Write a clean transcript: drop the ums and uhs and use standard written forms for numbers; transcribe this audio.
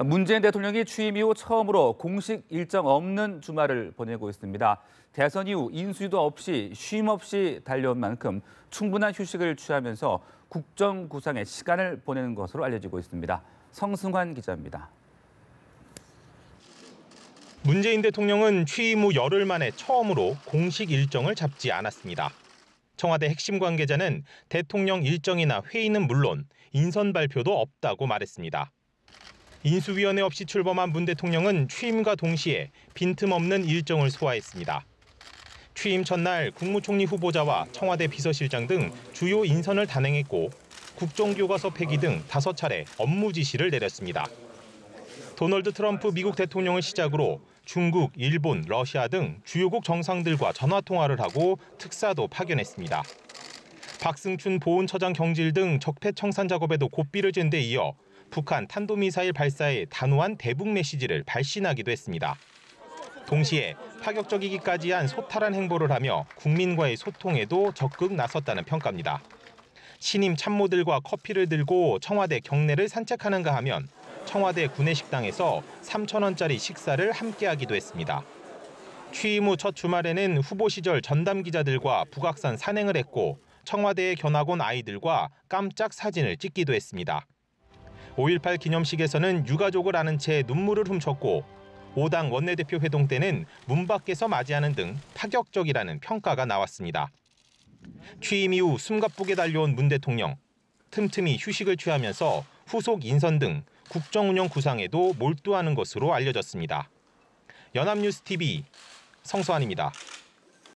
문재인 대통령이 취임 이후 처음으로 공식 일정 없는 주말을 보내고 있습니다. 대선 이후 인수위도 없이 쉼 없이 달려온 만큼 충분한 휴식을 취하면서 국정 구상에 시간을 보내는 것으로 알려지고 있습니다. 성승환 기자입니다. 문재인 대통령은 취임 후 열흘 만에 처음으로 공식 일정을 잡지 않았습니다. 청와대 핵심 관계자는 대통령 일정이나 회의는 물론 인선 발표도 없다고 말했습니다. 인수위원회 없이 출범한 문 대통령은 취임과 동시에 빈틈없는 일정을 소화했습니다. 취임 첫날 국무총리 후보자와 청와대 비서실장 등 주요 인선을 단행했고 국정교과서 폐기 등 5차례 업무 지시를 내렸습니다. 도널드 트럼프 미국 대통령을 시작으로 중국, 일본, 러시아 등 주요국 정상들과 전화통화를 하고 특사도 파견했습니다. 박승춘 보훈처장 경질 등 적폐 청산 작업에도 고삐를 진 데 이어 북한 탄도미사일 발사에 단호한 대북 메시지를 발신하기도 했습니다. 동시에 파격적이기까지 한 소탈한 행보를 하며 국민과의 소통에도 적극 나섰다는 평가입니다. 신임 참모들과 커피를 들고 청와대 경내를 산책하는가 하면 청와대 구내식당에서 3,000원짜리 식사를 함께하기도 했습니다. 취임 후 첫 주말에는 후보 시절 전담 기자들과 북악산 산행을 했고 청와대에 견학 온 아이들과 깜짝 사진을 찍기도 했습니다. 5.18 기념식에서는 유가족을 안은 채 눈물을 훔쳤고 5당 원내대표 회동 때는 문 밖에서 맞이하는 등 파격적이라는 평가가 나왔습니다. 취임 이후 숨가쁘게 달려온 문 대통령. 틈틈이 휴식을 취하면서 후속 인선 등 국정 운영 구상에도 몰두하는 것으로 알려졌습니다. 연합뉴스 TV 성수환입니다.